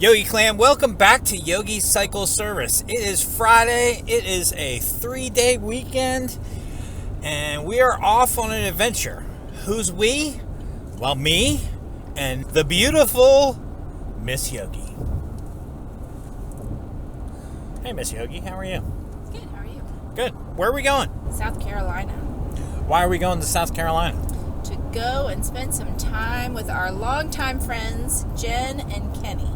Yogi Clan, welcome back to Yogi's Cycle Service. It is Friday. It is a 3-day weekend, and we are off on an adventure. Who's we? Well, me and the beautiful Miss Yogi. Hey, Miss Yogi, how are you? Good, how are you? Good. Where are we going? South Carolina. Why are we going to South Carolina? To go and spend some time with our longtime friends, Jen and Kenny.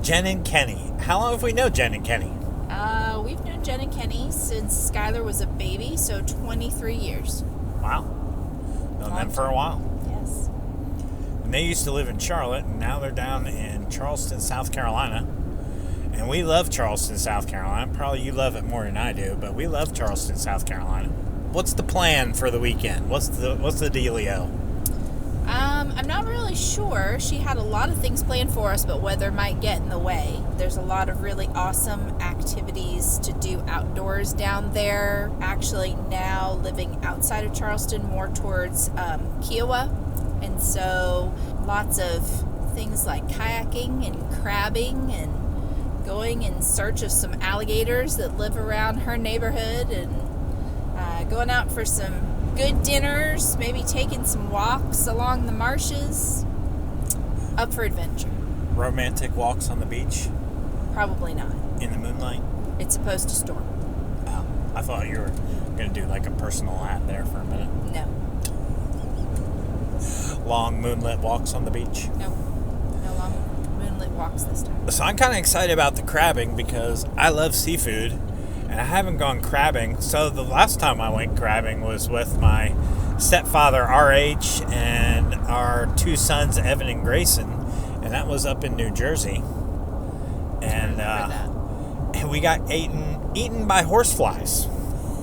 Jen and Kenny. How long have we known Jen and Kenny? We've known Jen and Kenny since Skylar was a baby, so 23 years. Wow. Known them for a while. Yes. And they used to live in Charlotte, and now they're down in Charleston, South Carolina. And we love Charleston, South Carolina. Probably you love it more than I do, but we love Charleston, South Carolina. What's the plan for the weekend? What's the dealio? I'm not really sure. She had a lot of things planned for us, but weather might get in the way. There's a lot of really awesome activities to do outdoors down there. Actually, now living outside of Charleston, more towards Kiowa. And so lots of things like kayaking and crabbing and going in search of some alligators that live around her neighborhood, and going out for some good dinners, maybe taking some walks along the marshes. Up for adventure. Romantic walks on the beach? Probably not. In the moonlight? It's supposed to storm. Oh, I thought you were going to do like a personal ad there for a minute. No. Long moonlit walks on the beach? Nope. No long moonlit walks this time. So I'm kind of excited about the crabbing because I love seafood. And I haven't gone crabbing. So the last time I went crabbing was with my stepfather, RH, and our two sons, Evan and Grayson. And that was up in New Jersey. And we got eaten by horseflies.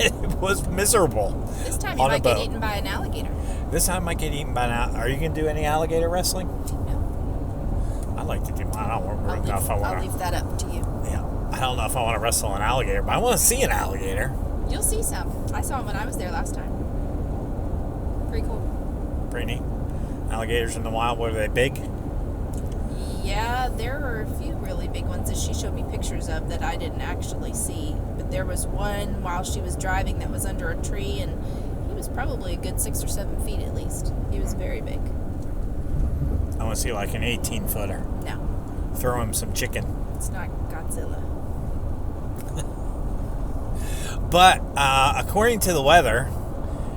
It was miserable. This time you might get eaten by an alligator. This time I might get eaten by an alligator. Are you going to do any alligator wrestling? No. I'd like to do mine. I'll leave that up to you. Yeah. I don't know if I want to wrestle an alligator, but I want to see an alligator. You'll see some. I saw them when I was there last time. Pretty cool. Pretty neat. Alligators in the wild, were they big? Yeah, there were a few really big ones that she showed me pictures of that I didn't actually see. But there was one while she was driving that was under a tree, and he was probably a good 6 or 7 feet at least. He was very big. I want to see like an 18-footer. No. Throw him some chicken. It's not Godzilla. But according to the weather,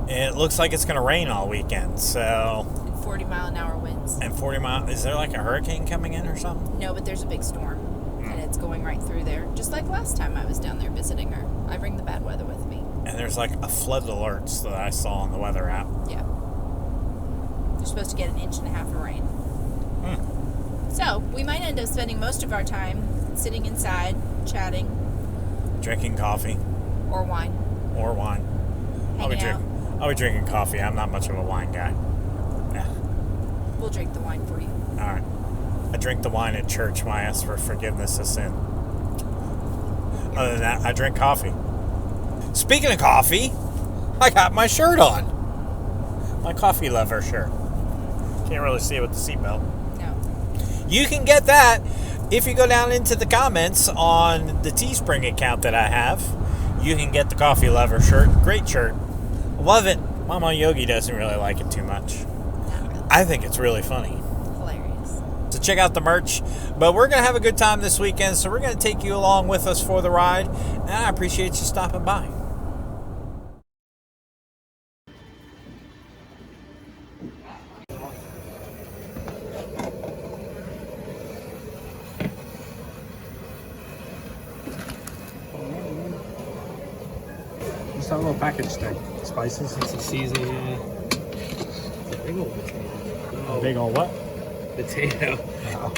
it looks like it's going to rain all weekend. So. And 40-mile-an-hour winds. And 40 mile. Is there like a hurricane coming in or something? No, but there's a big storm, and it's going right through there. Just like last time I was down there visiting her. I bring the bad weather with me. And there's like a flood alerts that I saw on the weather app. Yeah. You're supposed to get 1.5 inches of rain. So we might end up spending most of our time sitting inside, chatting, drinking coffee. Or wine. I'll be drinking coffee. I'm not much of a wine guy. Yeah. We'll drink the wine for you. All right. I drink the wine at church when I ask for forgiveness of sin. Other than that, I drink coffee. Speaking of coffee, I got my shirt on. My coffee lover shirt. Can't really see it with the seatbelt. No. You can get that if you go down into the comments on the Teespring account that I have. You can get the coffee lover shirt. Great shirt. Love it. Mama Yogi doesn't really like it too much. Not really. I think it's really funny. Hilarious. So check out the merch. But we're going to have a good time this weekend, so we're going to take you along with us for the ride. And I appreciate you stopping by. Just that little package thing. Spices. It's a seasoning. It's a big old potato. A big old what? Potato. Oh.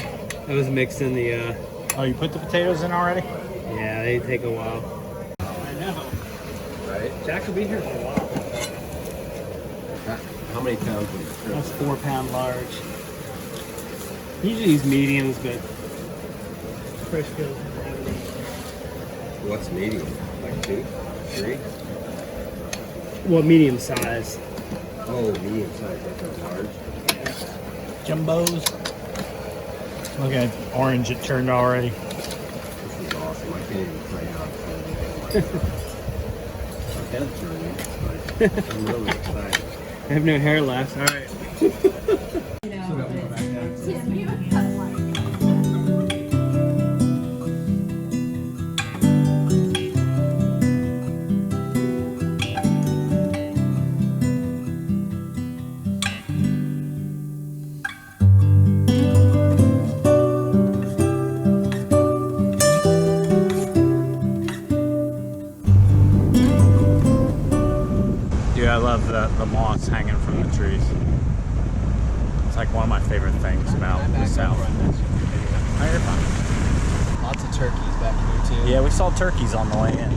That was mixed in the. Oh, you put the potatoes in already? Yeah, they take a while. I know. Right. Jack will be here for a while. How many pounds was it? That's 4-pound large. Usually use mediums, but Chris goes. What's medium? Like 2, 3? Well, medium size. Oh, medium size. That's not large. Jumbos. Look at orange, it turned already. This is awesome. I can't even play out. My head's turning, but I'm really excited. I have no hair left. All right. Dude, I love the moss hanging from the trees. It's like one of my favorite things about the South. Oh, you're fine. Lots of turkeys back here too. Yeah, we saw turkeys on the way in.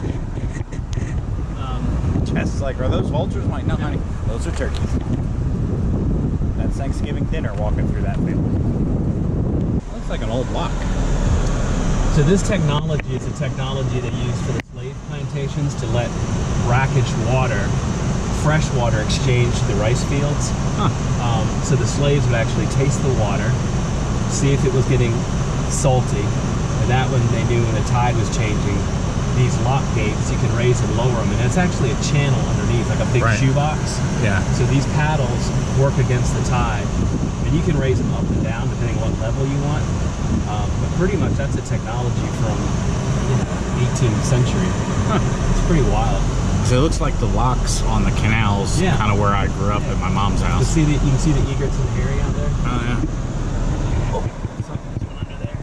Jess like, are those vultures? I'm like, no, honey, those are turkeys. That's Thanksgiving dinner walking through that field. Looks like an old block. So this technology is a technology they used for the slave plantations to let brackish water, fresh water, exchange to the rice fields. So the slaves would actually taste the water, see if it was getting salty, and that when they knew when the tide was changing, these lock gates, you can raise and lower them, and it's actually a channel underneath, like a big shoebox. Yeah. So these paddles work against the tide, and you can raise them up and down depending on what level you want. But pretty much that's a technology from 18th century. It's pretty wild. So it looks like the locks on the canals, Yeah. kind of where I grew up at my mom's house. You can see the egrets and the area out there. Oh, yeah. Something's going under there.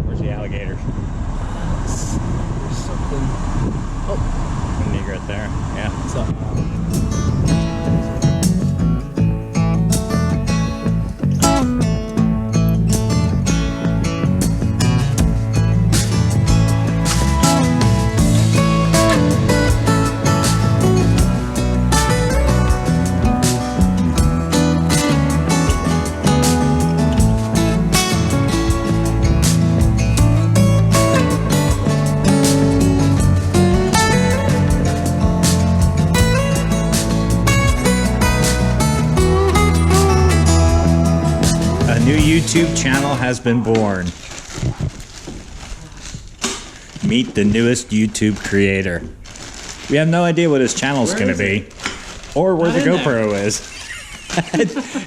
Where's the alligators? There's something. An egret there. Yeah. It's up. A new YouTube channel has been born. Meet the newest YouTube creator. We have no idea what his channel's going to be or where the GoPro is.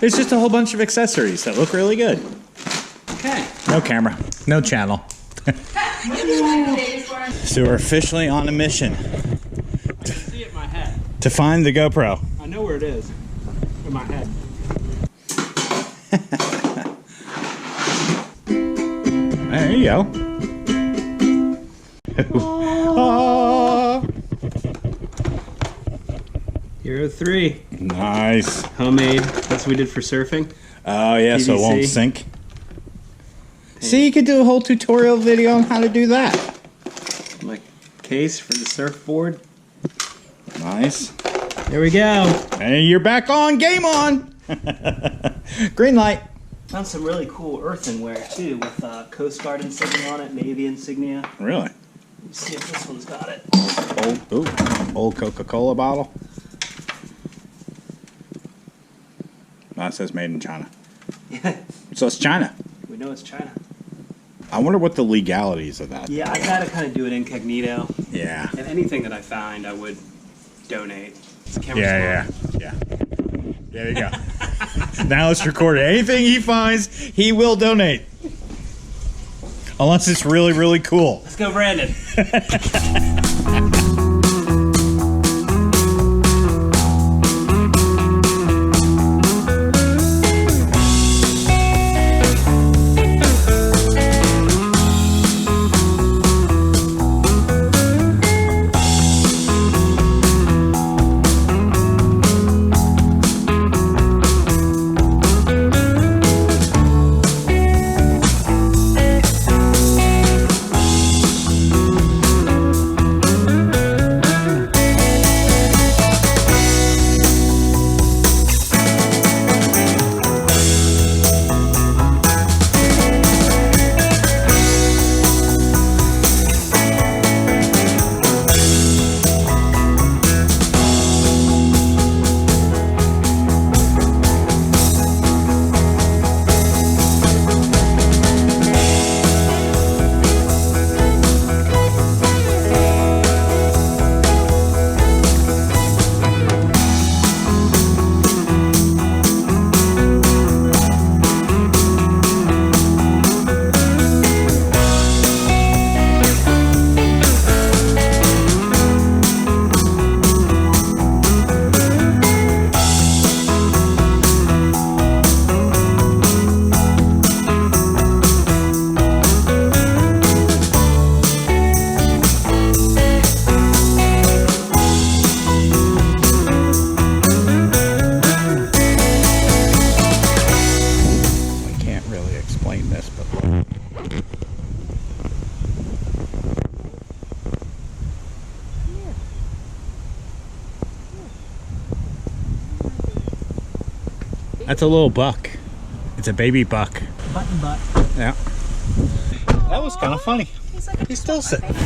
It's just a whole bunch of accessories that look really good. Okay. No camera, no channel. So we're officially on a mission See it in my head. to find the GoPro. I know where it is. In my head. There you go. Ah. Hero 3. Nice. Homemade. That's what we did for surfing. Oh yeah, so it won't PVC. sink. See, you could do a whole tutorial video on how to do that. My case for the surfboard. Nice. There we go. And you're back on. Game on. Green light. Found some really cool earthenware too with Coast Guard insignia on it, Navy insignia. Really? Let's see if this one's got it. Old Coca-Cola bottle. No, it says made in China. So it's China. We know it's China. I wonder what the legalities of that. Yeah, I gotta kind of do it incognito. Yeah. And anything that I find, I would donate. Is the camera Yeah. still on? There you go. Now it's recorded. Anything he finds, he will donate. Unless it's really, really cool. Let's go, Brandon. That's a little buck. It's a baby buck. Button butt. Yeah. That was kind of funny. He's like, He's still sitting. "Okay."